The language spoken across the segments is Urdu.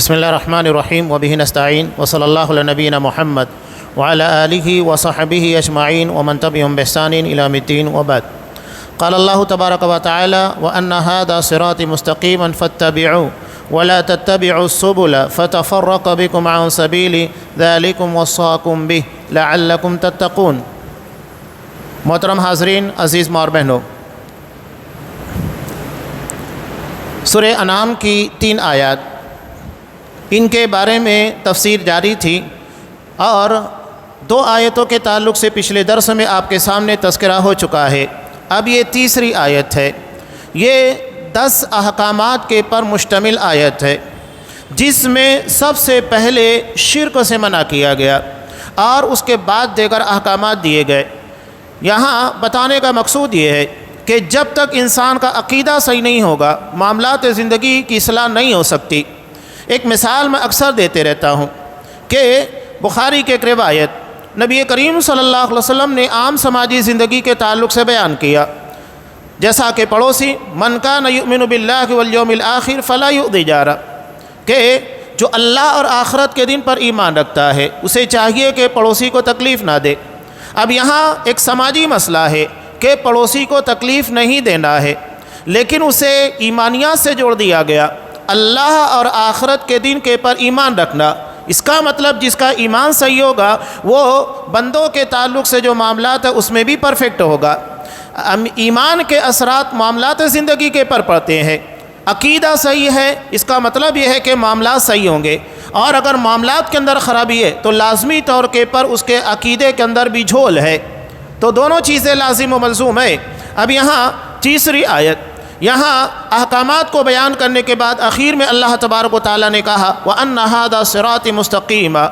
بسم اللہ الرحمن الرحیم وبہ نستعین وصلی اللہ علی نبینا محمد وعلی آلہ وصحبہ اجمعین ومن تبعہم بإحسان الی یوم الدین وبعد۔ قال اللہ تبارک وتعالی وأن هذا صراطی مستقیما فاتبعوه ولا تتبعوا السبل فتفرق بكم عن سبیلہ ذلکم وصاکم بہ لعلکم تتقون۔ محترم حاضرین، عزیز ماں اور بہنوں، سورہ انعام کی 3 آیات، ان کے بارے میں تفسیر جاری تھی اور 2 آیتوں کے تعلق سے پچھلے درس میں آپ کے سامنے تذکرہ ہو چکا ہے۔ اب یہ تیسری آیت ہے۔ یہ 10 احکامات کے پر مشتمل آیت ہے، جس میں سب سے پہلے شرک سے منع کیا گیا اور اس کے بعد دیگر احکامات دیے گئے۔ یہاں بتانے کا مقصود یہ ہے کہ جب تک انسان کا عقیدہ صحیح نہیں ہوگا، معاملات زندگی کی اصلاح نہیں ہو سکتی۔ ایک مثال میں اکثر دیتے رہتا ہوں کہ بخاری کی ایک روایت نبی کریم صلی اللہ علیہ وسلم نے عام سماجی زندگی کے تعلق سے بیان کیا، جیسا کہ پڑوسی من کان یؤمن باللہ والیوم الآخر فلا یؤذی جارہ، کہ جو اللہ اور آخرت کے دن پر ایمان رکھتا ہے اسے چاہیے کہ پڑوسی کو تکلیف نہ دے۔ اب یہاں ایک سماجی مسئلہ ہے کہ پڑوسی کو تکلیف نہیں دینا ہے، لیکن اسے ایمانیات سے جوڑ دیا گیا۔ اللہ اور آخرت کے دن کے پر ایمان رکھنا، اس کا مطلب جس کا ایمان صحیح ہوگا وہ بندوں کے تعلق سے جو معاملات ہے اس میں بھی پرفیکٹ ہوگا۔ ایمان کے اثرات معاملات زندگی کے پر پڑتے ہیں۔ عقیدہ صحیح ہے، اس کا مطلب یہ ہے کہ معاملات صحیح ہوں گے، اور اگر معاملات کے اندر خرابی ہے تو لازمی طور کے پر اس کے عقیدے کے اندر بھی جھول ہے، تو دونوں چیزیں لازم و ملزوم ہے۔ اب یہاں تیسری آیت، یہاں احکامات کو بیان کرنے کے بعد آخر میں اللہ تبارک و تعالیٰ نے کہا وَأَنَّ هَذَا صِرَاطِ مُسْتَقِيمًا،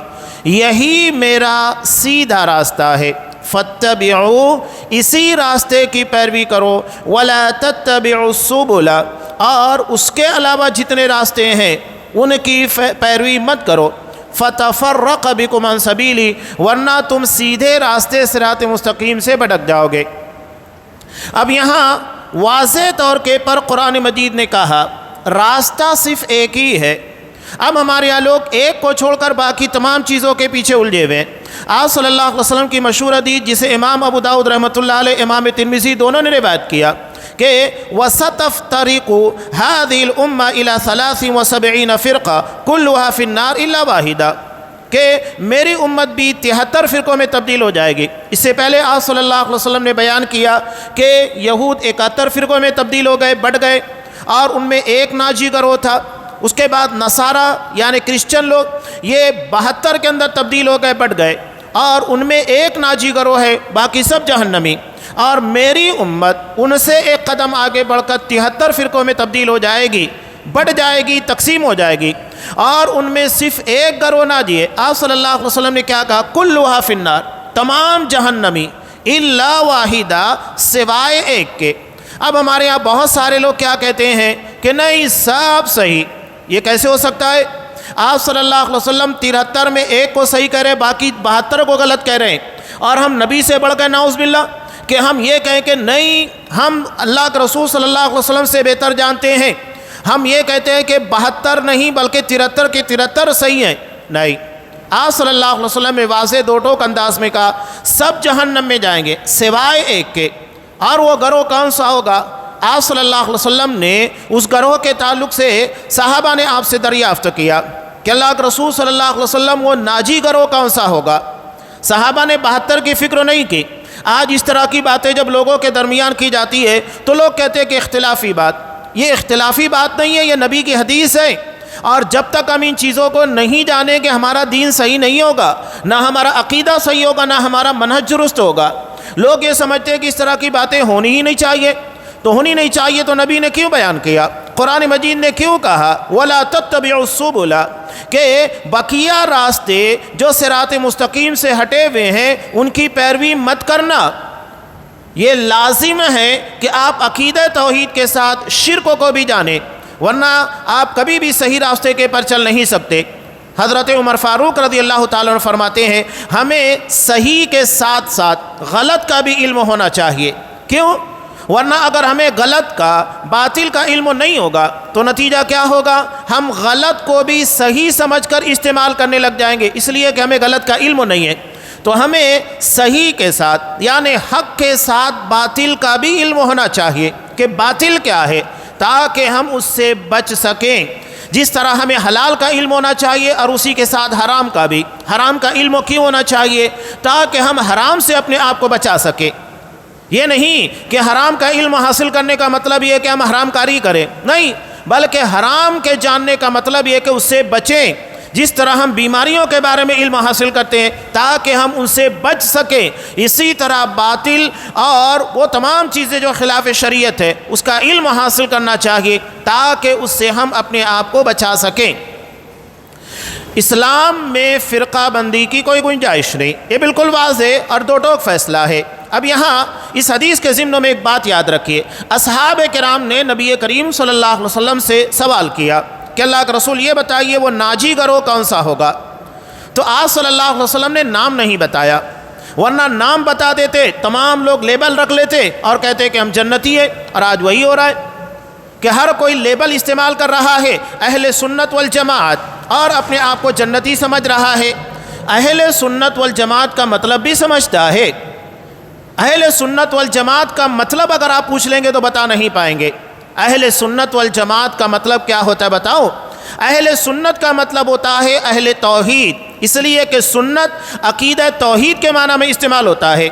یہی میرا سیدھا راستہ ہے، فَاتَّبِعُوا، اسی راستے کی پیروی کرو، وَلَا تَتَّبِعُوا السُّبُلَ، اور اس کے علاوہ جتنے راستے ہیں ان کی پیروی مت کرو، فَتَفَرَّقَ بِكُمْ عَنْ سَبِيلِهِ، ورنہ تم سیدھے راستے صراط مستقیم سے بھٹک جاؤ گے۔ اب یہاں واضح طور کے پر قرآن مجید نے کہا راستہ صرف ایک ہی ہے۔ اب ہمارے یہاں لوگ ایک کو چھوڑ کر باقی تمام چیزوں کے پیچھے الجھے ہوئے ہیں۔ آپ صلی اللہ علیہ وسلم کی مشہور حدیث جسے امام ابو داؤد رحمۃ اللہ علیہ، امام ترمذی دونوں نے روایت کیا کہ وَسَتَفْتَرِقُ هَذِهِ الْأُمَّةُ إِلَى 73 فِرْقَةً كُلُّهَا فِي النَّارِ إِلَّا وَاحِدَةً، کہ میری امت بھی 73 فرقوں میں تبدیل ہو جائے گی۔ اس سے پہلے آپ صلی اللہ علیہ وسلم نے بیان کیا کہ یہود 71 فرقوں میں تبدیل ہو گئے، بڑھ گئے، اور ان میں ایک ناجی گروہ تھا۔ اس کے بعد نصارہ یعنی کرسچن لوگ یہ 72 کے اندر تبدیل ہو گئے، بڑھ گئے، اور ان میں ایک ناجی گروہ ہے، باقی سب جہنمی۔ اور میری امت ان سے ایک قدم آگے بڑھ کر 73 فرقوں میں تبدیل ہو جائے گی، بڑھ جائے گی، تقسیم ہو جائے گی، اور ان میں صرف ایک گروہ ناجی ہے۔ آپ صلی اللہ علیہ وسلم نے کیا کہا؟ کلھا فی النار، تمام جہنمی، الا واحدہ، سوائے ایک کے۔ اب ہمارے یہاں بہت سارے لوگ کیا کہتے ہیں کہ نہیں سب صحیح، یہ کیسے ہو سکتا ہے؟ آپ صلی اللہ علیہ وسلم 73 میں ایک کو صحیح کہہ رہے ہیں، باقی 72 کو غلط کہہ رہے ہیں، اور ہم نبی سے بڑھ کر نعوذ باللہ کہ ہم یہ کہیں کہ نہیں ہم اللہ کے رسول صلی اللہ علیہ وسلم سے بہتر جانتے ہیں، ہم یہ کہتے ہیں کہ 72 نہیں بلکہ 73 کے 73 صحیح ہیں۔ نہیں، آپ صلی اللہ علیہ وسلم نے واضح 2 ٹوک انداز میں کہا سب جہنم میں جائیں گے سوائے ایک کے، اور وہ گروہ کون سا ہوگا؟ آپ صلی اللہ علیہ وسلم نے اس گروہ کے تعلق سے صحابہ نے آپ سے دریافت کیا کہ اللہ کے رسول صلی اللہ علیہ وسلم وہ ناجی گروہ کون سا ہوگا؟ صحابہ نے 72 کی فکر نہیں کی۔ آج اس طرح کی باتیں جب لوگوں کے درمیان کی جاتی ہے تو لوگ کہتے ہیں کہ اختلافی بات، یہ اختلافی بات نہیں ہے، یہ نبی کی حدیث ہے، اور جب تک ہم ان چیزوں کو نہیں جانیں کہ ہمارا دین صحیح نہیں ہوگا، نہ ہمارا عقیدہ صحیح ہوگا، نہ ہمارا منہج درست ہوگا۔ لوگ یہ سمجھتے ہیں کہ اس طرح کی باتیں ہونی ہی نہیں چاہیے، تو ہونی نہیں چاہیے تو نبی نے کیوں بیان کیا؟ قرآن مجید نے کیوں کہا وَلَا تَتَّبِعُوا السُّبُلَ، کہ بقیہ راستے جو صراط مستقیم سے ہٹے ہوئے ہیں ان کی پیروی مت کرنا۔ یہ لازم ہے کہ آپ عقیدہ توحید کے ساتھ شرک کو بھی جانیں، ورنہ آپ کبھی بھی صحیح راستے کے پر چل نہیں سکتے۔ حضرت عمر فاروق رضی اللہ تعالیٰ عنہ فرماتے ہیں ہمیں صحیح کے ساتھ ساتھ غلط کا بھی علم ہونا چاہیے۔ کیوں؟ ورنہ اگر ہمیں غلط کا باطل کا علم نہیں ہوگا تو نتیجہ کیا ہوگا؟ ہم غلط کو بھی صحیح سمجھ کر استعمال کرنے لگ جائیں گے، اس لیے کہ ہمیں غلط کا علم نہیں ہے۔ تو ہمیں صحیح کے ساتھ یعنی حق کے ساتھ باطل کا بھی علم ہونا چاہیے کہ باطل کیا ہے، تاکہ ہم اس سے بچ سکیں۔ جس طرح ہمیں حلال کا علم ہونا چاہیے اور اسی کے ساتھ حرام کا بھی۔ حرام کا علم کیوں ہونا چاہیے؟ تاکہ ہم حرام سے اپنے آپ کو بچا سکیں۔ یہ نہیں کہ حرام کا علم حاصل کرنے کا مطلب یہ کہ ہم حرام کاری کریں، نہیں، بلکہ حرام کے جاننے کا مطلب یہ کہ اس سے بچیں۔ جس طرح ہم بیماریوں کے بارے میں علم حاصل کرتے ہیں تاکہ ہم ان سے بچ سکیں، اسی طرح باطل اور وہ تمام چیزیں جو خلاف شریعت ہے اس کا علم حاصل کرنا چاہیے تاکہ اس سے ہم اپنے آپ کو بچا سکیں۔ اسلام میں فرقہ بندی کی کوئی گنجائش نہیں، یہ بالکل واضح اور دو ٹوک فیصلہ ہے۔ اب یہاں اس حدیث کے ضمن میں ایک بات یاد رکھیے، اصحاب کرام نے نبی کریم صلی اللہ علیہ وسلم سے سوال کیا کہ اللہ کے رسول یہ بتائیے وہ ناجی گروہ کون سا ہوگا؟ تو آپ صلی اللہ علیہ وسلم نے نام نہیں بتایا، ورنہ نام بتا دیتے تمام لوگ لیبل رکھ لیتے اور کہتے کہ ہم جنتی ہیں، اور آج وہی ہو رہا ہے کہ ہر کوئی لیبل استعمال کر رہا ہے اہل سنت والجماعت اور اپنے آپ کو جنتی سمجھ رہا ہے۔ اہل سنت والجماعت کا مطلب بھی سمجھتا ہے، اہل سنت والجماعت کا مطلب اگر آپ پوچھ لیں گے تو بتا نہیں پائیں گے۔ اہل سنت والجماعت کا مطلب کیا ہوتا ہے بتاؤ؟ اہل سنت کا مطلب ہوتا ہے اہل توحید، اس لیے کہ سنت عقیدہ توحید کے معنی میں استعمال ہوتا ہے۔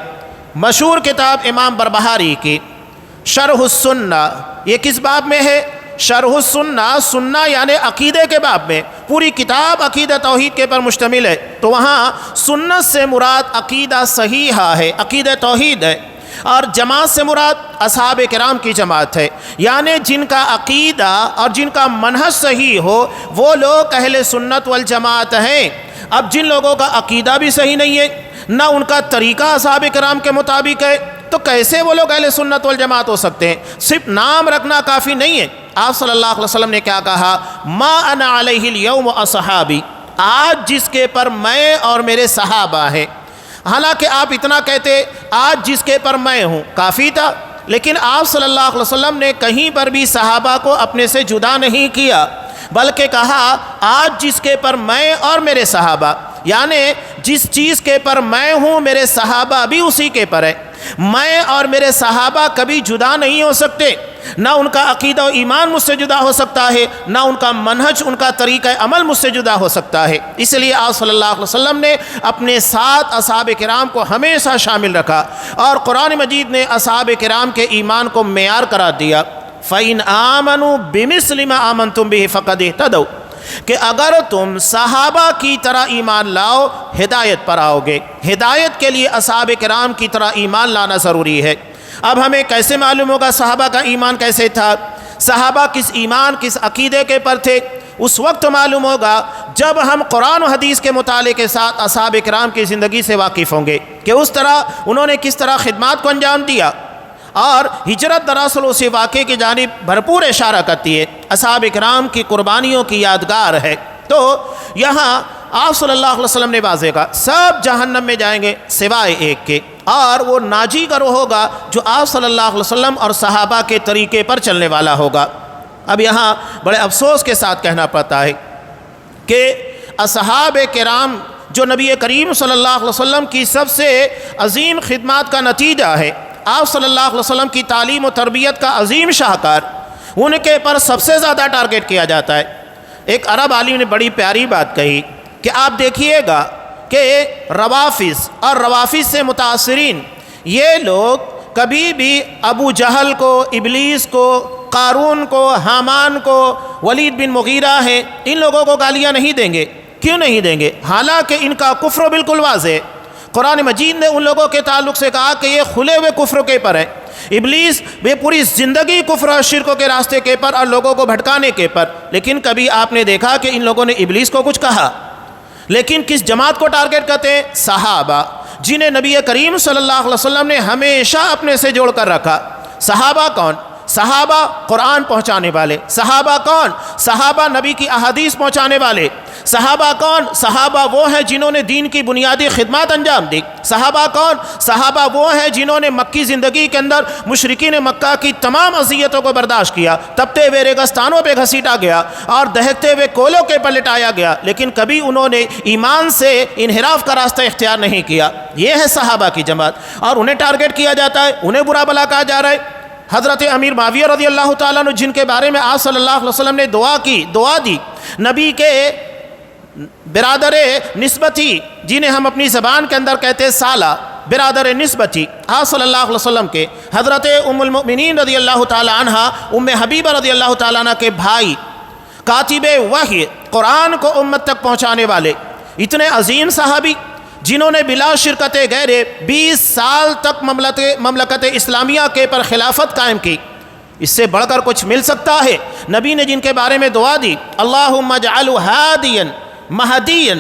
مشہور کتاب امام بربہاری کی شرح السنہ، یہ کس باب میں ہے؟ شرح السنہ، سنہ یعنی عقیدے کے باب میں، پوری کتاب عقیدہ توحید کے پر مشتمل ہے۔ تو وہاں سنت سے مراد عقیدہ صحیحہ ہے، عقیدہ توحید ہے، اور جماعت سے مراد اصحاب کرام کی جماعت ہے، یعنی جن کا عقیدہ اور جن کا منہج صحیح ہو وہ لوگ اہل سنت والجماعت ہیں۔ اب جن لوگوں کا عقیدہ بھی صحیح نہیں ہے، نہ ان کا طریقہ اصحاب کرام کے مطابق ہے، تو کیسے وہ لوگ اہل سنت والجماعت ہو سکتے ہیں؟ صرف نام رکھنا کافی نہیں ہے۔ آپ صلی اللہ علیہ وسلم نے کیا کہا؟ ما انا علیہ اليوم اصحابی، آج جس کے پر میں اور میرے صحابہ ہیں۔ حالانکہ آپ اتنا کہتے آج جس کے پر میں ہوں کافی تھا، لیکن آپ صلی اللہ علیہ وسلم نے کہیں پر بھی صحابہ کو اپنے سے جدا نہیں کیا، بلکہ کہا آج جس کے پر میں اور میرے صحابہ، یعنی جس چیز کے پر میں ہوں میرے صحابہ بھی اسی کے پر ہے۔ میں اور میرے صحابہ کبھی جدا نہیں ہو سکتے، نہ ان کا عقیدہ و ایمان مجھ سے جدا ہو سکتا ہے، نہ ان کا منہج، ان کا طریقہ عمل مجھ سے جدا ہو سکتا ہے۔ اس لیے آپ صلی اللہ علیہ وسلم نے اپنے ساتھ اصحاب کرام کو ہمیشہ شامل رکھا، اور قرآن مجید نے اصحاب کرام کے ایمان کو معیار قرار دیا، فَإِنْ آمَنُوا بِمِثْلِ مَا آمَنْتُمْ بِهِ فَقَدِ اهْتَدَوْا، کہ اگر تم صحابہ کی طرح ایمان لاؤ ہدایت پر آؤ گے۔ ہدایت کے لیے اصحاب کرام کی طرح ایمان لانا ضروری ہے۔ اب ہمیں کیسے معلوم ہوگا صحابہ کا ایمان کیسے تھا؟ صحابہ کس ایمان کس عقیدے کے پر تھے؟ اس وقت معلوم ہوگا جب ہم قرآن و حدیث کے مطالعے کے ساتھ اصحاب کرام کی زندگی سے واقف ہوں گے کہ اس طرح انہوں نے کس طرح خدمات کو انجام دیا، اور ہجرت دراصل اسی واقعے کی جانب بھرپور اشارہ کرتی ہے، اصحاب کرام کی قربانیوں کی یادگار ہے۔ تو یہاں آپ صلی اللہ علیہ وسلم نے واضح کہا سب جہنم میں جائیں گے سوائے ایک کے، اور وہ ناجی گروہ ہوگا جو آپ صلی اللہ علیہ وسلم اور صحابہ کے طریقے پر چلنے والا ہوگا۔ اب یہاں بڑے افسوس کے ساتھ کہنا پڑتا ہے کہ اصحاب کرام جو نبی کریم صلی اللہ علیہ وسلم کی سب سے عظیم خدمات کا نتیجہ ہے، آپ صلی اللہ علیہ وسلم کی تعلیم و تربیت کا عظیم شاہکار، ان کے پر سب سے زیادہ ٹارگٹ کیا جاتا ہے۔ ایک عرب عالم نے بڑی پیاری بات کہی کہ آپ دیکھیے گا کہ روافض اور روافض سے متاثرین یہ لوگ کبھی بھی ابو جہل کو، ابلیس کو، قارون کو، حامان کو، ولید بن مغیرہ ہیں، ان لوگوں کو گالیاں نہیں دیں گے۔ کیوں نہیں دیں گے؟ حالانکہ ان کا کفر بالکل واضح ہے۔ قرآن مجید نے ان لوگوں کے تعلق سے کہا کہ یہ کھلے ہوئے کفر کے پر ہے۔ ابلیس بے پوری زندگی کفر اور شرک کے راستے کے پر اور لوگوں کو بھٹکانے کے پر، لیکن کبھی آپ نے دیکھا کہ ان لوگوں نے ابلیس کو کچھ کہا؟ لیکن کس جماعت کو ٹارگٹ کرتے ہیں؟ صحابہ، جنہیں نبی کریم صلی اللہ علیہ وسلم نے ہمیشہ اپنے سے جوڑ کر رکھا۔ صحابہ کون؟ صحابہ قرآن پہنچانے والے۔ صحابہ کون؟ صحابہ نبی کی احادیث پہنچانے والے۔ صحابہ کون؟ صحابہ وہ ہیں جنہوں نے دین کی بنیادی خدمات انجام دی۔ صحابہ کون؟ صحابہ وہ ہیں جنہوں نے مکی زندگی کے اندر مشرکین مکہ کی تمام اذیتوں کو برداشت کیا، تپتے ہوئے ریگستانوں پہ گھسیٹا گیا اور دہکتے ہوئے کولوں کے پر لٹایا گیا، لیکن کبھی انہوں نے ایمان سے انحراف کا راستہ اختیار نہیں کیا۔ یہ ہے صحابہ کی جماعت، اور انہیں ٹارگٹ کیا جاتا ہے، انہیں برا بھلا کہا جا رہا ہے۔ حضرت امیر معاویہ رضی اللہ تعالیٰ عنہ جن کے بارے میں آپ صلی اللہ علیہ وسلم نے دعا دی، نبی کے برادر نسبتی، جنہیں ہم اپنی زبان کے اندر کہتے ہیں سالہ، برادر نسبتی، آپ صلی اللہ علیہ وسلم کے حضرت ام المؤمنین رضی اللہ تعالیٰ عنہ ام حبیبہ رضی اللہ تعالیٰ عنہ کے بھائی، کاتب وحی، قرآن کو امت تک پہنچانے والے، اتنے عظیم صحابی جنہوں نے بلا شرکت غیر 20 سال تک مملکت اسلامیہ کے پر خلافت قائم کی، اس سے بڑھ کر کچھ مل سکتا ہے؟ نبی نے جن کے بارے میں دعا دی، اللہم اجعلہ ہادیا مہدیا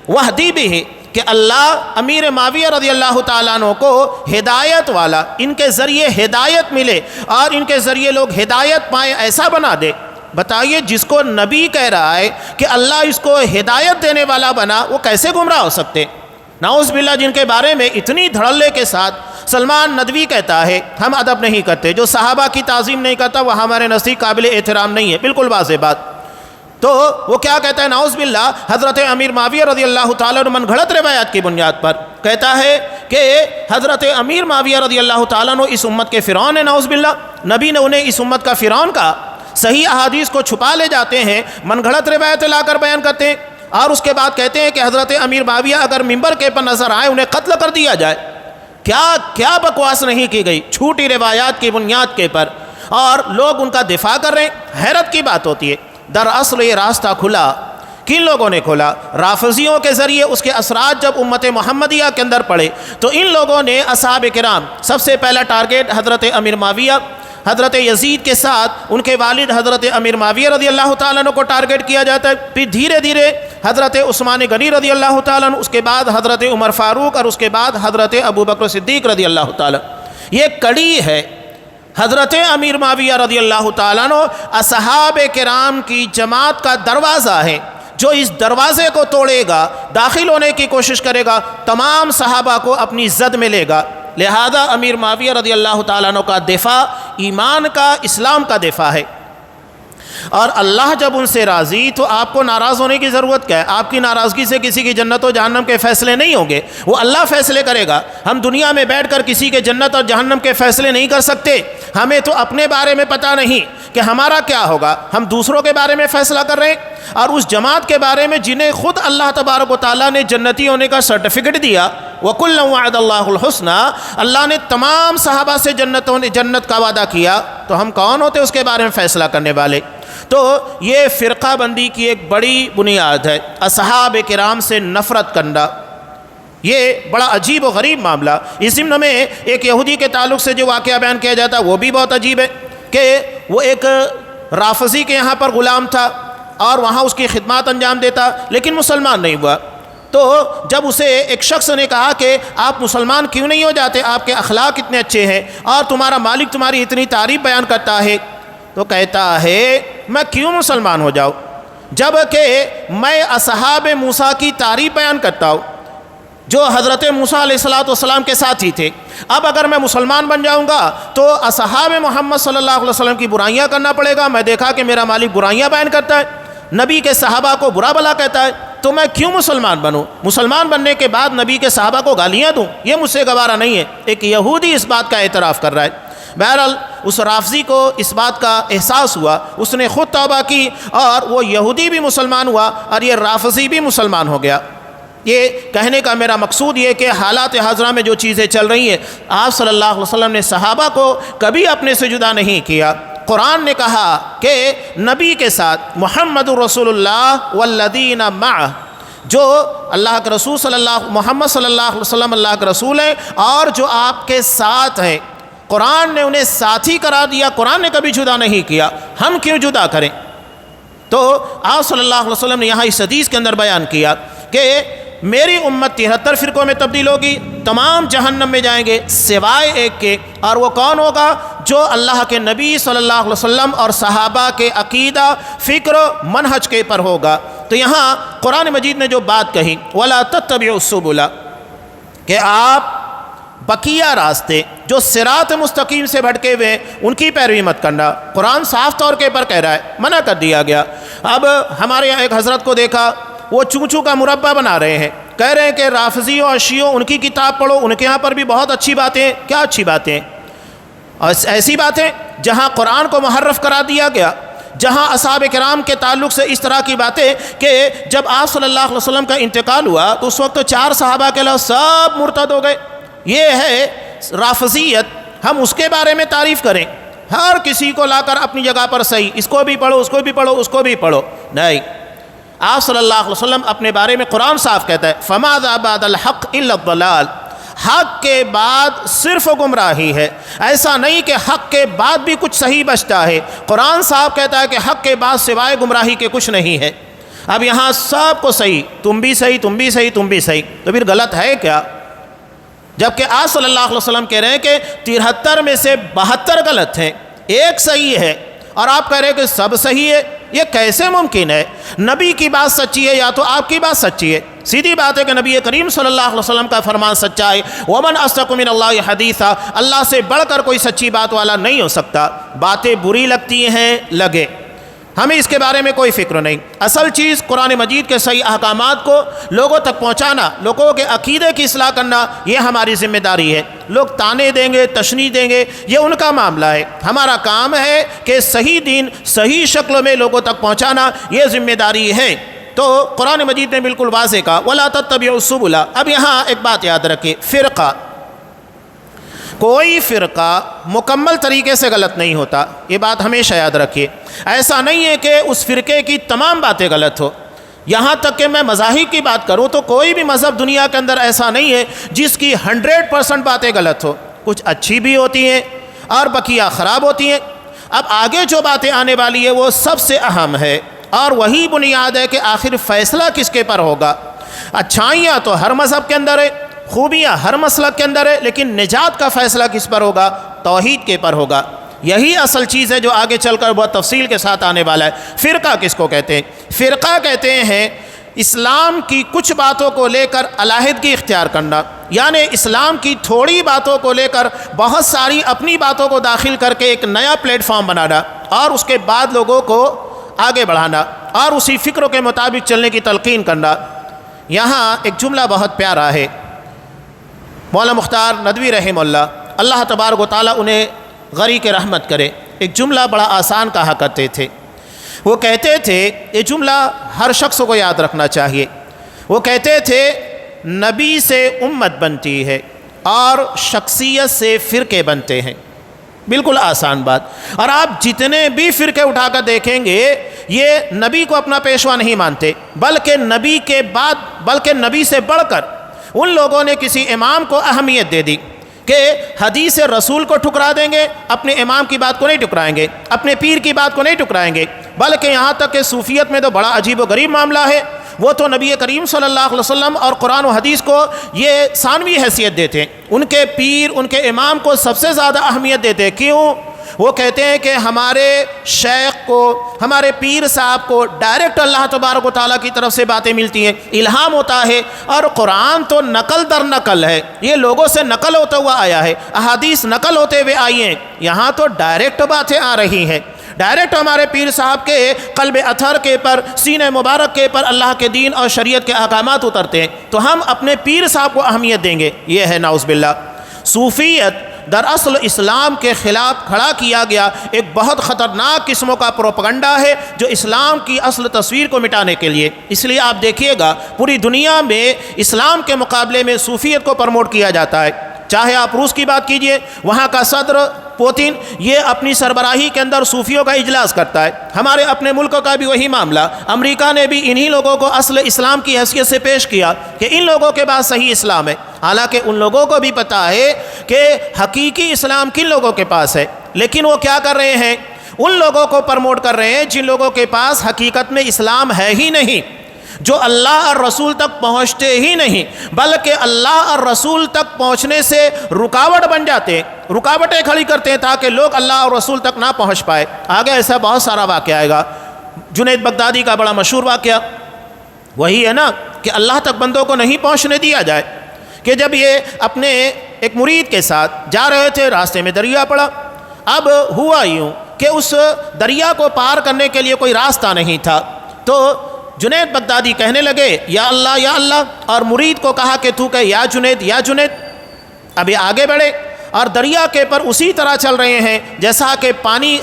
واہدی بہ، کہ اللہ امیر معاویہ رضی اللہ تعالیٰ عنہ کو ہدایت والا، ان کے ذریعے ہدایت ملے اور ان کے ذریعے لوگ ہدایت پائیں، ایسا بنا دے۔ بتائیے، جس کو نبی کہہ رہا ہے کہ اللہ اس کو ہدایت دینے والا بنا، وہ کیسے گمراہ ہو سکتے؟ نعوذ باللہ، جن کے بارے میں اتنی دھڑلے کے ساتھ سلمان ندوی کہتا ہے ہم ادب نہیں کرتے، جو صحابہ کی تعظیم نہیں کرتا وہ ہمارے نزدیک قابل احترام نہیں ہے، بالکل واضح بات۔ تو وہ کیا کہتا ہے؟ نعوذ باللہ، حضرت امیر معاویہ رضی اللہ تعالیٰ عنہ من گھڑت روایات کی بنیاد پر کہتا ہے کہ حضرت امیر معاویہ رضی اللہ تعالیٰ عنہ اس امت کے فرعون ہیں، نعوذ باللہ۔ نبی نے انہیں اس امت کا فرعون کہا۔ صحیح احادیث کو چھپا لے جاتے ہیں، من گھڑت روایتیں لا کر بیان کرتے ہیں، اور اس کے بعد کہتے ہیں کہ حضرت امیر معاویہ اگر ممبر کے پر نظر آئے انہیں قتل کر دیا جائے۔ کیا بکواس نہیں کی گئی چھوٹی روایات کی بنیاد کے پر، اور لوگ ان کا دفاع کر رہے ہیں۔ حیرت کی بات ہوتی ہے، دراصل یہ راستہ کھلا کن لوگوں نے کھولا؟ رافضیوں کے ذریعے اس کے اثرات جب امت محمدیہ کے اندر پڑے تو ان لوگوں نے اصحاب کرام، سب سے پہلا ٹارگیٹ حضرت امیر معاویہ، حضرت یزید کے ساتھ ان کے والد حضرت امیر معاویہ رضی اللہ تعالیٰ عنہ کو ٹارگٹ کیا جاتا ہے، پھر دھیرے دھیرے حضرت عثمان غنی رضی اللہ تعالیٰ عنہ، اس کے بعد حضرت عمر فاروق، اور اس کے بعد حضرت ابو بکر صدیق رضی اللہ تعالیٰ۔ یہ کڑی ہے۔ حضرت امیر معاویہ رضی اللہ تعالیٰ عنہ اصحاب کرام کی جماعت کا دروازہ ہے، جو اس دروازے کو توڑے گا، داخل ہونے کی کوشش کرے گا، تمام صحابہ کو اپنی زد میں لے گا۔ لہذا امیر معاویہ رضی اللہ تعالیٰ عنہ کا دفاع ایمان کا، اسلام کا دفاع ہے، اور اللہ جب ان سے راضی تو آپ کو ناراض ہونے کی ضرورت کیا ہے؟ آپ کی ناراضگی سے کسی کی جنت و جہنم کے فیصلے نہیں ہوں گے، وہ اللہ فیصلے کرے گا۔ ہم دنیا میں بیٹھ کر کسی کے جنت اور جہنم کے فیصلے نہیں کر سکتے۔ ہمیں تو اپنے بارے میں پتہ نہیں کہ ہمارا کیا ہوگا، ہم دوسروں کے بارے میں فیصلہ کر رہے ہیں، اور اس جماعت کے بارے میں جنہیں خود اللہ تبارک و تعالیٰ نے جنتی ہونے کا سرٹیفکیٹ دیا، وَكُلًّا وَعَدَ اللَّهُ الْحُسْنَى، اللہ نے تمام صحابہ سے جنت کا وعدہ کیا، تو ہم کون ہوتے اس کے بارے میں فیصلہ کرنے والے؟ تو یہ فرقہ بندی کی ایک بڑی بنیاد ہے، اصحاب کرام سے نفرت کرنا۔ یہ بڑا عجیب و غریب معاملہ۔ اس ضمن میں ایک یہودی کے تعلق سے جو واقعہ بیان کیا جاتا ہے وہ بھی بہت عجیب ہے، کہ وہ ایک رافضی کے یہاں پر غلام تھا اور وہاں اس کی خدمات انجام دیتا، لیکن مسلمان نہیں ہوا۔ تو جب اسے ایک شخص نے کہا کہ آپ مسلمان کیوں نہیں ہو جاتے، آپ کے اخلاق اتنے اچھے ہیں اور تمہارا مالک تمہاری اتنی تعریف بیان کرتا ہے، تو کہتا ہے میں کیوں مسلمان ہو جاؤں جب کہ میں اصحاب موسیٰ کی تعریف بیان کرتا ہوں، جو حضرت موسیٰ علیہ السلام کے ساتھ ہی تھے۔ اب اگر میں مسلمان بن جاؤں گا تو اصحاب محمد صلی اللہ علیہ وسلم کی برائیاں کرنا پڑے گا۔ میں دیکھا کہ میرا مالک برائیاں بیان کرتا ہے، نبی کے صحابہ کو برا بھلا کہتا ہے، تو میں کیوں مسلمان بنوں؟ مسلمان بننے کے بعد نبی کے صحابہ کو گالیاں دوں، یہ مجھ سے گوارا نہیں ہے۔ ایک یہودی اس بات کا اعتراف کر رہا ہے۔ بہرحال اس رافضی کو اس بات کا احساس ہوا، اس نے خود توبہ کی اور وہ یہودی بھی مسلمان ہوا اور یہ رافضی بھی مسلمان ہو گیا۔ یہ کہنے کا میرا مقصود یہ کہ حالات حاضرہ میں جو چیزیں چل رہی ہیں، آپ صلی اللہ علیہ وسلم نے صحابہ کو کبھی اپنے سے جدا نہیں کیا۔ قرآن نے کہا کہ نبی کے ساتھ محمد رسول اللہ والذین معہ، جو اللہ کے رسول محمد صلی اللہ علیہ وسلم اللہ کے رسول ہیں اور جو آپ کے ساتھ ہیں، قرآن نے انہیں ساتھی قرار دیا، قرآن نے کبھی جدا نہیں کیا، ہم کیوں جدا کریں؟ تو آپ صلی اللہ علیہ وسلم نے یہاں اس حدیث کے اندر بیان کیا کہ میری امت 73 فرقوں میں تبدیل ہوگی، تمام جہنم میں جائیں گے سوائے ایک کے، اور وہ کون ہوگا؟ جو اللہ کے نبی صلی اللہ علیہ وسلم اور صحابہ کے عقیدہ، فکر و منہج کے پر ہوگا۔ تو یہاں قرآن مجید نے جو بات کہی وَلَا تَتَّبِعُوا السُّبُلَ، کہ آپ بقیہ راستے جو صراط مستقیم سے بھٹکے ہوئے ان کی پیروی مت کرنا، قرآن صاف طور کے پر کہہ رہا ہے، منع کر دیا گیا۔ اب ہمارے یہاں ایک حضرت کو دیکھا، وہ چونچوں کا مربع بنا رہے ہیں، کہہ رہے ہیں کہ رافضیوں اور شیعوں ان کی کتاب پڑھو، ان کے یہاں پر بھی بہت اچھی باتیں ہیں۔ کیا اچھی باتیں؟ ایسی باتیں جہاں قرآن کو محرف کرا دیا گیا، جہاں اصحاب کرام کے تعلق سے اس طرح کی باتیں کہ جب آپ صلی اللہ علیہ وسلم کا انتقال ہوا تو اس وقت 4 صحابہ کے علاوہ سب مرتد ہو گئے۔ یہ ہے رافضیت، ہم اس کے بارے میں تعریف کریں، ہر کسی کو لا کر اپنی جگہ پر صحیح، اس کو بھی پڑھو، اس کو بھی پڑھو، اس کو بھی پڑھو، نہیں۔ آپ صلی اللہ علیہ وسلم اپنے بارے میں قرآن صاف کہتا ہے فَمَاذَا بَعْدَ الْحَقِّ إِلَّا الضَّلَالُ، حق کے بعد صرف گمراہی ہے، ایسا نہیں کہ حق کے بعد بھی کچھ صحیح بچتا ہے۔ قرآن صاحب کہتا ہے کہ حق کے بعد سوائے گمراہی کے کچھ نہیں ہے۔ اب یہاں سب کو صحیح، تم بھی صحیح، تم بھی صحیح، تم بھی صحیح، تو پھر غلط ہے کیا؟ جبکہ آپ صلی اللہ علیہ وسلم کہہ رہے ہیں کہ 73 میں سے 72 غلط ہیں، ایک صحیح ہے، اور آپ کہہ رہے ہیں کہ سب صحیح ہے۔ یہ کیسے ممکن ہے؟ نبی کی بات سچی ہے یا تو آپ کی بات سچی ہے؟ سیدھی بات ہے کہ نبی کریم صلی اللہ علیہ وسلم کا فرمان سچا ہے، وَمَنْ أَصْدَقُ مِنَ اللَّهِ حَدِيثًا، اللہ سے بڑھ کر کوئی سچی بات والا نہیں ہو سکتا۔ باتیں بری لگتی ہیں، لگے، ہمیں اس کے بارے میں کوئی فکر نہیں۔ اصل چیز قرآن مجید کے صحیح احکامات کو لوگوں تک پہنچانا، لوگوں کے عقیدے کی اصلاح کرنا، یہ ہماری ذمہ داری ہے۔ لوگ تانے دیں گے، تشنیع دیں گے، یہ ان کا معاملہ ہے، ہمارا کام ہے کہ صحیح دین صحیح شکل میں لوگوں تک پہنچانا، یہ ذمہ داری ہے۔ تو قرآن مجید نے بالکل واضح کہا وَلَا تَتَّبِعُوا السُّبُلَ۔ اب یہاں ایک بات یاد رکھیں، فرقہ، کوئی فرقہ مکمل طریقے سے غلط نہیں ہوتا، یہ بات ہمیشہ یاد رکھیے۔ ایسا نہیں ہے کہ اس فرقے کی تمام باتیں غلط ہو، یہاں تک کہ میں مذاہب کی بات کروں تو کوئی بھی مذہب دنیا کے اندر ایسا نہیں ہے جس کی 100% باتیں غلط ہو، کچھ اچھی بھی ہوتی ہیں اور بقیہ خراب ہوتی ہیں۔ اب آگے جو باتیں آنے والی ہے وہ سب سے اہم ہے، اور وہی بنیاد ہے کہ آخر فیصلہ کس کے پر ہوگا۔ اچھائیاں تو ہر مذہب کے اندر ہے، خوبیاں ہر مسلک کے اندر ہے، لیکن نجات کا فیصلہ کس پر ہوگا؟ توحید کے پر ہوگا۔ یہی اصل چیز ہے جو آگے چل کر بہت تفصیل کے ساتھ آنے والا ہے۔ فرقہ کس کو کہتے ہیں؟ فرقہ کہتے ہیں اسلام کی کچھ باتوں کو لے کر علیحدگی اختیار کرنا، یعنی اسلام کی تھوڑی باتوں کو لے کر بہت ساری اپنی باتوں کو داخل کر کے ایک نیا پلیٹ فارم بنانا، اور اس کے بعد لوگوں کو آگے بڑھانا اور اسی فکروں کے مطابق چلنے کی تلقین کرنا۔ یہاں ایک جملہ بہت پیارا ہے، مولانا مختار ندوی رحمہ اللہ، اللہ تبارک و تعالیٰ انہیں غریق رحمت کرے، ایک جملہ بڑا آسان کہا کرتے تھے۔ وہ کہتے تھے، یہ جملہ ہر شخص کو یاد رکھنا چاہیے، وہ کہتے تھے نبی سے امت بنتی ہے اور شخصیت سے فرقے بنتے ہیں۔ بالکل آسان بات، اور آپ جتنے بھی فرقے اٹھا کر دیکھیں گے یہ نبی کو اپنا پیشوا نہیں مانتے، بلکہ نبی کے بعد، بلکہ نبی سے بڑھ کر ان لوگوں نے کسی امام کو اہمیت دے دی کہ حدیث رسول کو ٹھکرا دیں گے، اپنے امام کی بات کو نہیں ٹکرائیں گے، اپنے پیر کی بات کو نہیں ٹکرائیں گے، بلکہ یہاں تک کہ صوفیت میں تو بڑا عجیب و غریب معاملہ ہے، وہ تو نبی کریم صلی اللہ علیہ وسلم اور قرآن و حدیث کو یہ ثانوی حیثیت دیتے ہیں، ان کے پیر، ان کے امام کو سب سے زیادہ اہمیت دیتے ہیں۔ کیوں؟ وہ کہتے ہیں کہ ہمارے شیخ کو، ہمارے پیر صاحب کو ڈائریکٹ اللہ تبارک و تعالیٰ کی طرف سے باتیں ملتی ہیں، الہام ہوتا ہے، اور قرآن تو نقل در نقل ہے، یہ لوگوں سے نقل ہوتا ہوا آیا ہے، احادیث نقل ہوتے ہوئے آئی ہیں، یہاں تو ڈائریکٹ باتیں آ رہی ہیں، ڈائریکٹ ہمارے پیر صاحب کے قلب اطہر کے پر، سینہ مبارک کے پر اللہ کے دین اور شریعت کے احکامات اترتے ہیں، تو ہم اپنے پیر صاحب کو اہمیت دیں گے، یہ ہے نعوذ باللہ۔ صوفیت دراصل اسلام کے خلاف کھڑا کیا گیا ایک بہت خطرناک قسموں کا پروپیگنڈا ہے، جو اسلام کی اصل تصویر کو مٹانے کے لیے، اس لیے آپ دیکھیے گا پوری دنیا میں اسلام کے مقابلے میں صوفیت کو پروموٹ کیا جاتا ہے۔ چاہے آپ روس کی بات کیجئے، وہاں کا صدر پوتین یہ اپنی سربراہی کے اندر صوفیوں کا اجلاس کرتا ہے، ہمارے اپنے ملک کا بھی وہی معاملہ، امریکہ نے بھی انہی لوگوں کو اصل اسلام کی حیثیت سے پیش کیا کہ ان لوگوں کے پاس صحیح اسلام ہے، حالانکہ ان لوگوں کو بھی پتہ ہے کہ حقیقی اسلام کن لوگوں کے پاس ہے، لیکن وہ کیا کر رہے ہیں؟ ان لوگوں کو پروموٹ کر رہے ہیں جن لوگوں کے پاس حقیقت میں اسلام ہے ہی نہیں، جو اللہ اور رسول تک پہنچتے ہی نہیں، بلکہ اللہ اور رسول تک پہنچنے سے رکاوٹ بن جاتے ہیں، رکاوٹیں کھڑی کرتے ہیں تاکہ لوگ اللہ اور رسول تک نہ پہنچ پائے۔ آگے ایسا بہت سارا واقعہ آئے گا۔ جنید بغدادی کا بڑا مشہور واقعہ، وہی ہے نا کہ اللہ تک بندوں کو نہیں پہنچنے دیا جائے، کہ جب یہ اپنے ایک مرید کے ساتھ جا رہے تھے، راستے میں دریا پڑا، اب ہوا یوں کہ اس دریا کو پار کرنے کے لیے کوئی راستہ نہیں تھا، تو جنید بغدادی کہنے لگے یا اللہ یا اللہ، اور مرید کو کہا کہ تو کہ یا جنید یا جنید۔ اب یہ آگے بڑھے اور دریا کے پر اسی طرح چل رہے ہیں جیسا کہ پانی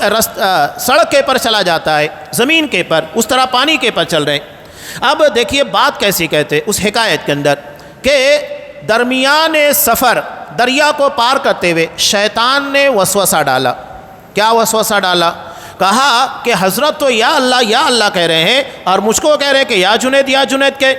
سڑک کے پر چلا جاتا ہے، زمین کے پر، اس طرح پانی کے پر چل رہے ہیں۔ اب دیکھیے بات کیسی کہتے اس حکایت کے اندر کہ درمیان سفر دریا کو پار کرتے ہوئے شیطان نے وسوسہ ڈالا۔ کیا وسوسہ ڈالا؟ کہا کہ حضرت تو یا اللہ کہہ رہے ہیں اور مجھ کو کہہ رہے ہیں کہ یا جنید کے،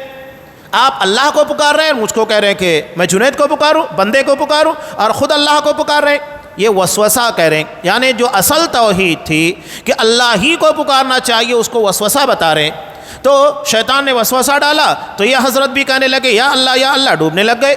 آپ اللہ کو پکار رہے ہیں اور مجھ کو کہہ رہے ہیں کہ میں جنید کو پکاروں، بندے کو پکاروں، اور خود اللہ کو پکار رہے ہیں۔ یہ وسوسہ کہہ رہے ہیں، یعنی جو اصل توحید تھی کہ اللہ ہی کو پکارنا چاہیے اس کو وسوسہ بتا رہے ہیں۔ تو شیطان نے وسوسہ ڈالا تو یہ حضرت بھی کہنے لگے یا اللہ، ڈوبنے لگ گئے۔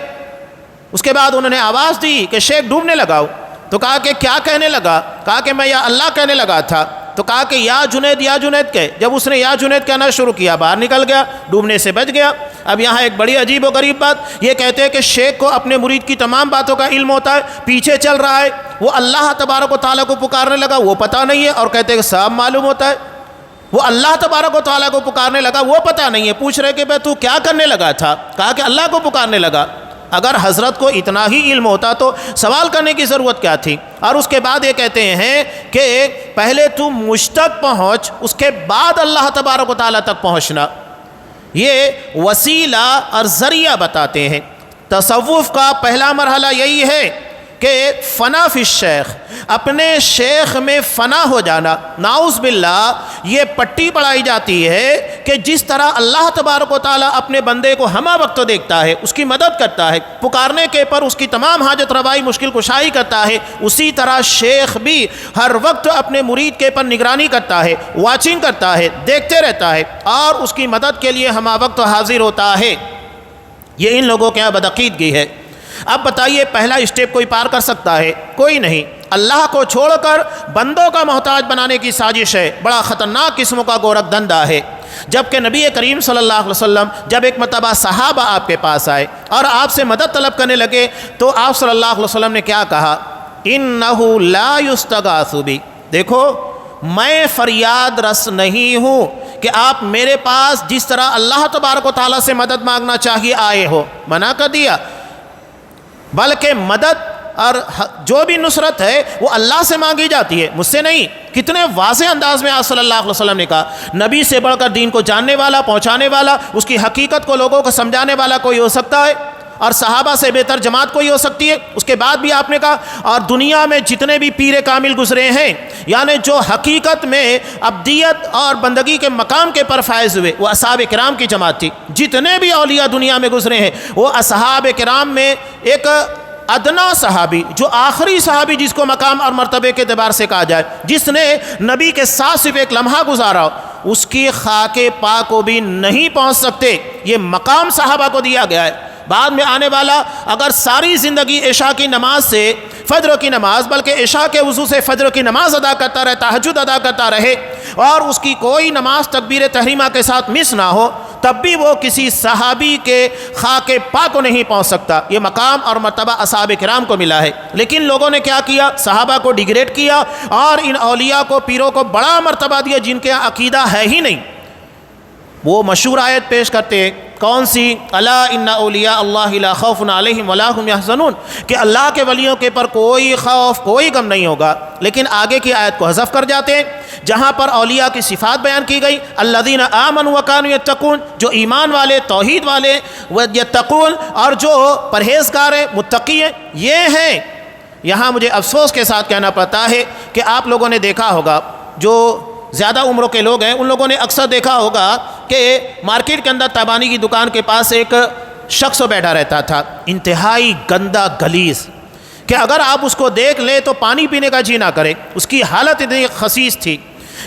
اس کے بعد انہوں نے آواز دی کہ شیخ ڈوبنے لگاؤ، تو کہا کہ کیا کہنے لگا؟ کہا کہ میں یا اللہ کہنے لگا تھا۔ تو کہا کہ یا جنید کہ جب اس نے یا جنید کہنا شروع کیا باہر نکل گیا، ڈوبنے سے بچ گیا۔ اب یہاں ایک بڑی عجیب و غریب بات یہ کہتے ہیں کہ شیخ کو اپنے مرید کی تمام باتوں کا علم ہوتا ہے، پیچھے چل رہا ہے، وہ اللہ تبارک و تعالیٰ کو پکارنے لگا وہ پتہ نہیں ہے، اور کہتے ہیں کہ سب معلوم ہوتا ہے۔ وہ اللہ تبارک و تعالیٰ کو پکارنے لگا وہ پتہ نہیں ہے، پوچھ رہے کہ بھئی تو کیا کرنے لگا تھا؟ کہا کہ اللہ کو پکارنے لگا۔ اگر حضرت کو اتنا ہی علم ہوتا تو سوال کرنے کی ضرورت کیا تھی؟ اور اس کے بعد یہ کہتے ہیں کہ پہلے تو مجھ تک پہنچ، اس کے بعد اللہ تبارک و تعالیٰ تک پہنچنا۔ یہ وسیلہ اور ذریعہ بتاتے ہیں۔ تصوف کا پہلا مرحلہ یہی ہے کہ فنا فی الشیخ، اپنے شیخ میں فنا ہو جانا۔ نعوذ باللہ یہ پٹی پڑھائی جاتی ہے کہ جس طرح اللہ تبارک و تعالیٰ اپنے بندے کو ہمہ وقت دیکھتا ہے، اس کی مدد کرتا ہے، پکارنے کے پر اس کی تمام حاجت روائی مشکل کشائی کرتا ہے، اسی طرح شیخ بھی ہر وقت اپنے مرید کے پر نگرانی کرتا ہے، واچنگ کرتا ہے، دیکھتے رہتا ہے اور اس کی مدد کے لیے ہمہ وقت حاضر ہوتا ہے۔ یہ ان لوگوں کے یہاں بدعقیدگی ہے۔ اب بتائیے پہلا اسٹیپ کوئی پار کر سکتا ہے؟ کوئی نہیں۔ اللہ کو چھوڑ کر بندوں کا محتاج بنانے کی سازش ہے، بڑا خطرناک قسم کا گورکھ دھندا ہے۔ جبکہ نبی کریم صلی اللہ علیہ وسلم جب ایک مرتبہ صحابہ آپ کے پاس آئے اور آپ سے مدد طلب کرنے لگے تو آپ صلی اللہ علیہ وسلم نے کیا کہا؟ اِنَّهُ لَا يُسْتَغَاثُ بِي، دیکھو میں فریاد رس نہیں ہوں کہ آپ میرے پاس جس طرح اللہ تبارک و تعالیٰ سے مدد مانگنا چاہیے آئے ہو، منع کر دیا، بلکہ مدد اور جو بھی نصرت ہے وہ اللہ سے مانگی جاتی ہے، مجھ سے نہیں۔ کتنے واضح انداز میں آپ صلی اللہ علیہ وسلم نے کہا۔ نبی سے بڑھ کر دین کو جاننے والا، پہنچانے والا، اس کی حقیقت کو لوگوں کو سمجھانے والا کوئی ہو سکتا ہے؟ اور صحابہ سے بہتر جماعت کوئی ہو سکتی ہے؟ اس کے بعد بھی آپ نے کہا اور دنیا میں جتنے بھی پیر کامل گزرے ہیں، یعنی جو حقیقت میں ابدیت اور بندگی کے مقام کے پر فائز ہوئے، وہ اصحاب کرام کی جماعت تھی۔ جتنے بھی اولیاء دنیا میں گزرے ہیں وہ اصحاب کرام میں ایک ادنا صحابی، جو آخری صحابی جس کو مقام اور مرتبے کے اعتبار سے کہا جائے، جس نے نبی کے ساتھ صرف ایک لمحہ گزارا، اس کی خاک پاک کو بھی نہیں پہنچ سکتے۔ یہ مقام صحابہ کو دیا گیا ہے۔ بعد میں آنے والا اگر ساری زندگی عشاء کی نماز سے فجر کی نماز، بلکہ عشاء کے وضو سے فجر کی نماز ادا کرتا رہے، تہجد ادا کرتا رہے، اور اس کی کوئی نماز تکبیر تحریمہ کے ساتھ مس نہ ہو، تب بھی وہ کسی صحابی کے خاک پاک کو نہیں پہنچ سکتا۔ یہ مقام اور مرتبہ اصحاب کرام کو ملا ہے۔ لیکن لوگوں نے کیا کیا؟ صحابہ کو ڈیگریڈ کیا اور ان اولیاء کو، پیروں کو بڑا مرتبہ دیا جن کے عقیدہ ہے ہی نہیں۔ وہ مشہور آیت پیش کرتے ہیں، کون سی؟ الا ان اولیاء اللہ لا خوف علیہم ولا هم یحزنون، کہ اللہ کے ولیوں کے پر کوئی خوف، کوئی غم نہیں ہوگا۔ لیکن آگے کی آیت کو حذف کر جاتے ہیں جہاں پر اولیاء کی صفات بیان کی گئی، الذین آمنوا وکانوا یتقون، جو ایمان والے، توحید والے، یتقون، اور جو پرہیزگار ہیں، متقی ہیں، یہ ہیں۔ یہاں مجھے افسوس کے ساتھ کہنا پڑتا ہے کہ آپ لوگوں نے دیکھا ہوگا، جو زیادہ عمروں کے لوگ ہیں ان لوگوں نے اکثر دیکھا ہوگا کہ مارکیٹ کے اندر تابانی کی دکان کے پاس ایک شخص بیٹھا رہتا تھا، انتہائی گندا غلیظ، کہ اگر آپ اس کو دیکھ لیں تو پانی پینے کا جی نہ کرے۔ اس کی حالت اتنی خسیس تھی،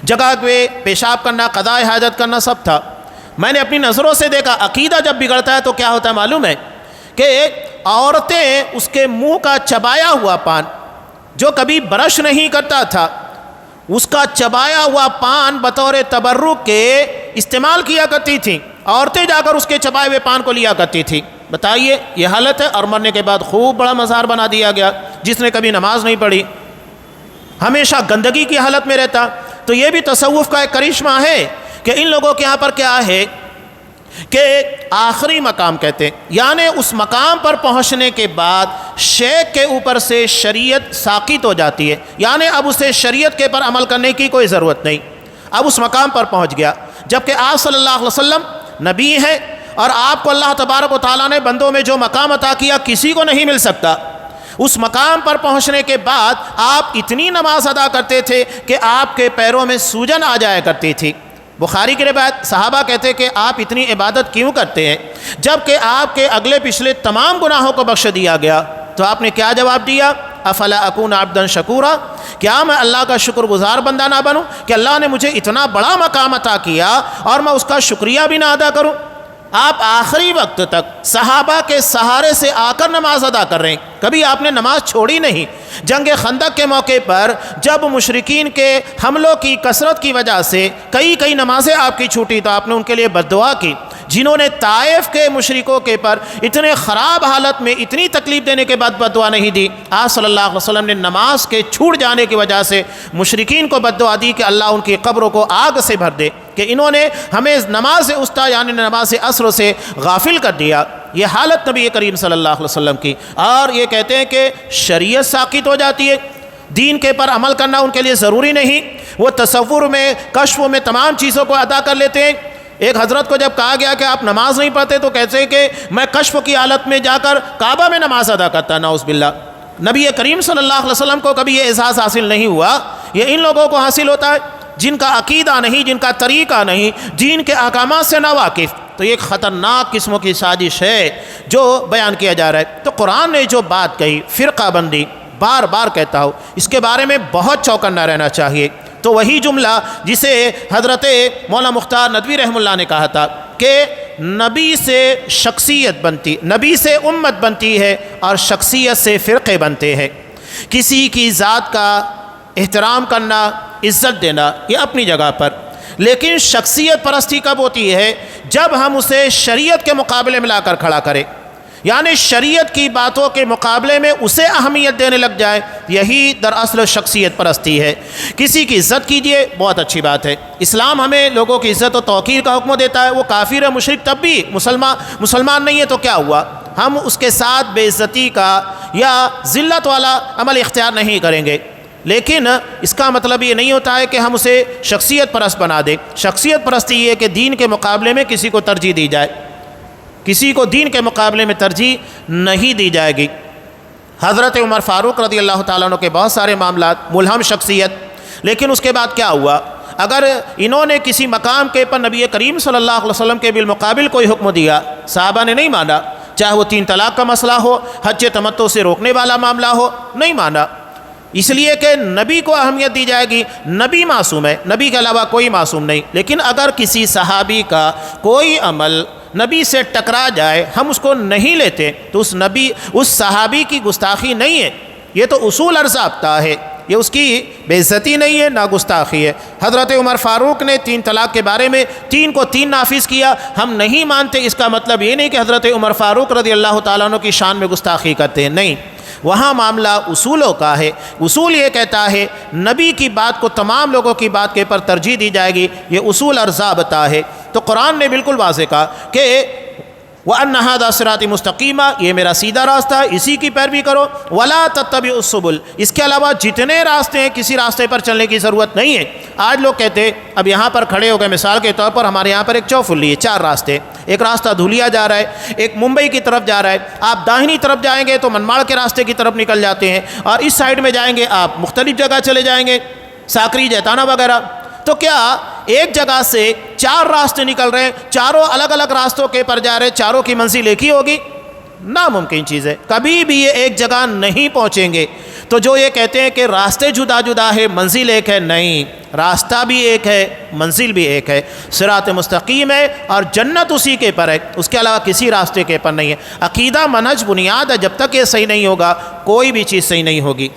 جگہ پہ پیشاب کرنا، قضاء حاجت کرنا سب تھا۔ میں نے اپنی نظروں سے دیکھا، عقیدہ جب بگڑتا ہے تو کیا ہوتا ہے معلوم ہے؟ کہ عورتیں اس کے منہ کا چبایا ہوا پان، جو کبھی برش نہیں کرتا تھا، اس کا چبایا ہوا پان بطور تبرک کے استعمال کیا کرتی تھیں، عورتیں جا کر اس کے چبائے ہوئے پان کو لیا کرتی تھی. بتائیے یہ حالت ہے. اور مرنے کے بعد خوب بڑا مزار بنا دیا گیا. جس نے کبھی نماز نہیں پڑھی ہمیشہ گندگی کی حالت میں رہتا. تو یہ بھی تصوف کا ایک کرشمہ ہے کہ ان لوگوں کے یہاں پر کیا ہے کہ آخری مقام کہتے ہیں، یعنی اس مقام پر پہنچنے کے بعد شیخ کے اوپر سے شریعت ساقط ہو جاتی ہے، یعنی اب اسے شریعت کے پر عمل کرنے کی کوئی ضرورت نہیں. اب اس مقام پر پہنچ گیا. جبکہ آپ صلی اللہ علیہ وسلم نبی ہیں اور آپ کو اللہ تبارک و تعالیٰ نے بندوں میں جو مقام عطا کیا کسی کو نہیں مل سکتا. اس مقام پر پہنچنے کے بعد آپ اتنی نماز ادا کرتے تھے کہ آپ کے پیروں میں سوجن آ جایا کرتی تھی. بخاری کی روایت، صحابہ کہتے کہ آپ اتنی عبادت کیوں کرتے ہیں جب کہ آپ کے اگلے پچھلے تمام گناہوں کو بخش دیا گیا؟ تو آپ نے کیا جواب دیا؟ افلا اکون عبدا شکورا، کیا میں اللہ کا شکر گزار بندہ نہ بنوں کہ اللہ نے مجھے اتنا بڑا مقام عطا کیا اور میں اس کا شکریہ بھی نہ ادا کروں؟ آپ آخری وقت تک صحابہ کے سہارے سے آ کر نماز ادا کر رہے ہیں. کبھی آپ نے نماز چھوڑی نہیں. جنگ خندق کے موقع پر جب مشرکین کے حملوں کی کثرت کی وجہ سے کئی نمازیں آپ کی چھوٹی تو آپ نے ان کے لیے بد دعا کی. جنہوں نے طائف کے مشرکوں کے پر اتنے خراب حالت میں اتنی تکلیف دینے کے بعد بد دعا نہیں دی، آپ صلی اللہ علیہ وسلم نے نماز کے چھوٹ جانے کی وجہ سے مشرکین کو بد دعا دی کہ اللہ ان کی قبروں کو آگ سے بھر دے کہ انہوں نے ہمیں نماز وسطیٰ یعنی نماز عصر سے غافل کر دیا. یہ حالت نبی کریم صلی اللہ علیہ وسلم کی. اور یہ کہتے ہیں کہ شریعت ساقط ہو جاتی ہے، دین کے پر عمل کرنا ان کے لیے ضروری نہیں. وہ تصور میں کشف میں تمام چیزوں کو ادا کر لیتے ہیں. ایک حضرت کو جب کہا گیا کہ آپ نماز نہیں پڑھتے تو کہتے ہیں کہ میں کشف کی حالت میں جا کر کعبہ میں نماز ادا کرتا. نعوذ باللہ. نبی کریم صلی اللہ علیہ وسلم کو کبھی یہ احساس حاصل نہیں ہوا. یہ ان لوگوں کو حاصل ہوتا ہے جن کا عقیدہ نہیں، جن کا طریقہ نہیں، دین کے احکامات سے نا واقف. تو یہ ایک خطرناک قسموں کی سازش ہے جو بیان کیا جا رہا ہے. تو قرآن نے جو بات کہی فرقہ بندی، بار بار کہتا ہوں اس کے بارے میں بہت چوکنا رہنا چاہیے. تو وہی جملہ جسے حضرت مولانا مختار ندوی رحمہ اللہ نے کہا تھا کہ نبی سے شخصیت بنتی، نبی سے امت بنتی ہے اور شخصیت سے فرقے بنتے ہیں. کسی کی ذات کا احترام کرنا، عزت دینا یہ اپنی جگہ پر، لیکن شخصیت پرستی کب ہوتی ہے؟ جب ہم اسے شریعت کے مقابلے میں لا کر کھڑا کریں، یعنی شریعت کی باتوں کے مقابلے میں اسے اہمیت دینے لگ جائے. یہی دراصل شخصیت پرستی ہے. کسی کی عزت کیجئے، بہت اچھی بات ہے. اسلام ہمیں لوگوں کی عزت و توقیر کا حکم دیتا ہے. وہ کافر ہے، مشرک تب بھی مسلمان نہیں ہے تو کیا ہوا؟ ہم اس کے ساتھ بے عزتی کا یا ذلت والا عمل اختیار نہیں کریں گے. لیکن اس کا مطلب یہ نہیں ہوتا ہے کہ ہم اسے شخصیت پرست بنا دیں. شخصیت پرستی یہ ہے کہ دین کے مقابلے میں کسی کو ترجیح دی جائے. کسی کو دین کے مقابلے میں ترجیح نہیں دی جائے گی. حضرت عمر فاروق رضی اللہ تعالیٰ عنہ کے بہت سارے معاملات، ملہم شخصیت، لیکن اس کے بعد کیا ہوا؟ اگر انہوں نے کسی مقام کے پر نبی کریم صلی اللہ علیہ وسلم کے بالمقابل کوئی حکم دیا، صحابہ نے نہیں مانا. چاہے وہ 3 طلاق کا مسئلہ ہو، حج تمتع سے روکنے والا معاملہ ہو، نہیں مانا. اس لیے کہ نبی کو اہمیت دی جائے گی. نبی معصوم ہے، نبی کے علاوہ کوئی معصوم نہیں. لیکن اگر کسی صحابی کا کوئی عمل نبی سے ٹکرا جائے، ہم اس کو نہیں لیتے تو اس صحابی کی گستاخی نہیں ہے. یہ تو اصول اور ضابطہ ہے، یہ اس کی بے عزتی نہیں ہے، نہ گستاخی ہے. حضرت عمر فاروق نے 3 طلاق کے بارے میں 3 کو 3 نافذ کیا. ہم نہیں مانتے، اس کا مطلب یہ نہیں کہ حضرت عمر فاروق رضی اللہ تعالیٰ عنہ کی شان میں گستاخی کرتے ہیں. نہیں، وہاں معاملہ اصولوں کا ہے. اصول یہ کہتا ہے نبی کی بات کو تمام لوگوں کی بات کے پر ترجیح دی جائے گی. یہ اصول اور ضابطہ ہے. تو قرآن نے بالکل واضح کہا کہ وَأَنَّ هَذَا صِرَاطِ مُسْتَقِيمًا، یہ میرا سیدھا راستہ ہے، اسی کی پیروی کرو. وَلَا تَتَّبِعُوا السُّبُلَ، اس کے علاوہ جتنے راستے ہیں کسی راستے پر چلنے کی ضرورت نہیں ہے. آج لوگ کہتے ہیں، اب یہاں پر کھڑے ہو گئے، مثال کے طور پر ہمارے یہاں پر ایک چوفلی ہے، 4 راستے. ایک راستہ دھولیا جا رہا ہے، ایک ممبئی کی طرف جا رہا ہے. آپ داہنی طرف جائیں گے تو منماڑ کے راستے کی طرف نکل جاتے ہیں، اور اس سائیڈ میں جائیں گے آپ مختلف جگہ چلے جائیں گے، ساکری، جیتانا وغیرہ. تو کیا ایک جگہ سے 4 راستے نکل رہے ہیں، چاروں الگ الگ راستوں کے پر جا رہے ہیں، چاروں کی منزل ایک ہی ہوگی؟ ناممکن چیز ہے. کبھی بھی یہ ایک جگہ نہیں پہنچیں گے. تو جو یہ کہتے ہیں کہ راستے جدا جدا ہے، منزل ایک ہے، نہیں، راستہ بھی ایک ہے، منزل بھی ایک ہے. صراط مستقیم ہے اور جنت اسی کے پر ہے، اس کے علاوہ کسی راستے کے پر نہیں ہے. عقیدہ، منہج، بنیاد ہے. جب تک یہ صحیح نہیں ہوگا کوئی بھی چیز صحیح نہیں ہوگی.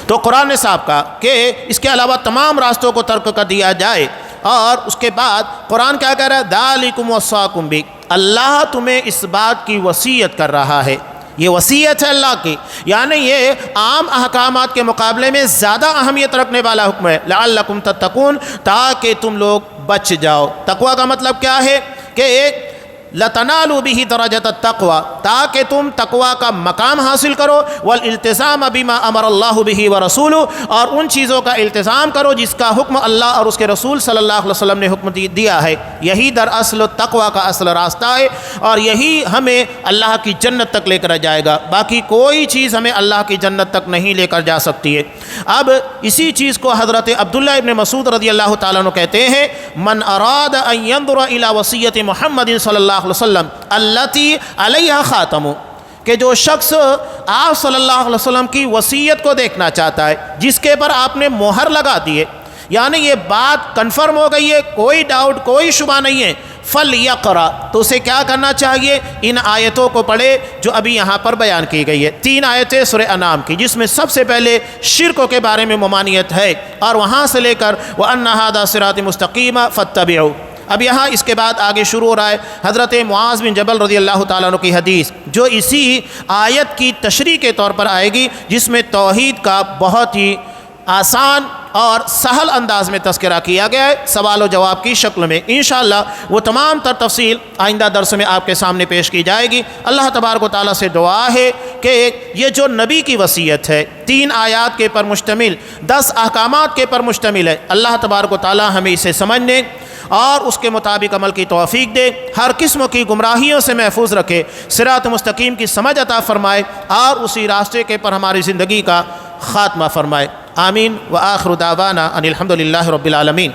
تو قرآن نے صاحب کہا کہ اس کے علاوہ تمام راستوں کو ترک کر دیا جائے. اور اس کے بعد قرآن کیا کہہ رہا ہے؟ ذالکم وصاکم بہ، اللہ تمہیں اس بات کی وصیت کر رہا ہے، یہ وصیت ہے اللہ کی، یعنی یہ عام احکامات کے مقابلے میں زیادہ اہمیت رکھنے والا حکم ہے، لعلکم تتقون، تاکہ تم لوگ بچ جاؤ۔ تقوی کا مطلب کیا ہے کہ لَتَنَالُوا بِهِ دَرَجَةَ التَّقْوَى، تاکہ تم تقوی کا مقام حاصل کرو، وَالْإِلْتِزَامَ بِمَا أَمَرَ اللَّهُ بِهِ وَرَسُولُهُ، اور ان چیزوں کا التزام کرو جس کا حکم اللہ اور اس کے رسول صلی اللہ علیہ وسلم نے حکم دیا ہے۔ یہی دراصل تقوی کا اصل راستہ ہے، اور یہی ہمیں اللہ کی جنت تک لے کر جائے گا، باقی کوئی چیز ہمیں اللہ کی جنت تک نہیں لے کر جا سکتی ہے۔ اب اسی چیز کو حضرت عبداللہ ابن مسعود رضی اللہ تعالیٰ عنہ کہتے ہیں، من اراد ان ينظر الى وصیت محمد صلی اللہ علیہ وسلم التی علیہ خاتم، کہ جو شخص آپ صلی اللہ علیہ وسلم کی وصیت کو دیکھنا چاہتا ہے جس کے پر آپ نے مہر لگا دی ہے، یعنی یہ بات کنفرم ہو گئی ہے، کوئی ڈاؤٹ کوئی شبہ نہیں ہے، فَلْيَقْرَأْ، تو اسے کیا کرنا چاہیے؟ ان آیتوں کو پڑھے جو ابھی یہاں پر بیان کی گئی ہے، 3 آیتیں سورہ انعام کی، جس میں سب سے پہلے شرکوں کے بارے میں ممانعت ہے، اور وہاں سے لے کر وَأَنَّ هَذَا صِرَاطِ مُسْتَقِيمًا فَاتَّبِعُوهُ۔ اب یہاں اس کے بعد آگے شروع ہو رہا ہے حضرت معاذ بن جبل رضی اللہ تعالیٰ عنہ کی حدیث، جو اسی آیت کی تشریح کے طور پر آئے گی، جس میں توحید کا بہت ہی آسان اور سہل انداز میں تذکرہ کیا گیا ہے، سوال و جواب کی شکل میں۔ انشاءاللہ وہ تمام تر تفصیل آئندہ درس میں آپ کے سامنے پیش کی جائے گی۔ اللہ تبارک و تعالیٰ سے دعا ہے کہ یہ جو نبی کی وصیت ہے، 3 آیات کے پر مشتمل، 10 احکامات کے پر مشتمل ہے، اللہ تبارک و تعالیٰ ہمیں اسے سمجھنے اور اس کے مطابق عمل کی توفیق دے، ہر قسم کی گمراہیوں سے محفوظ رکھے، صراط مستقیم کی سمجھ عطا فرمائے، اور اسی راستے کے پر ہماری زندگی کا خاتمہ فرمائے۔ آمین۔ وآخر دعوانا ان الحمد للہ رب العالمین۔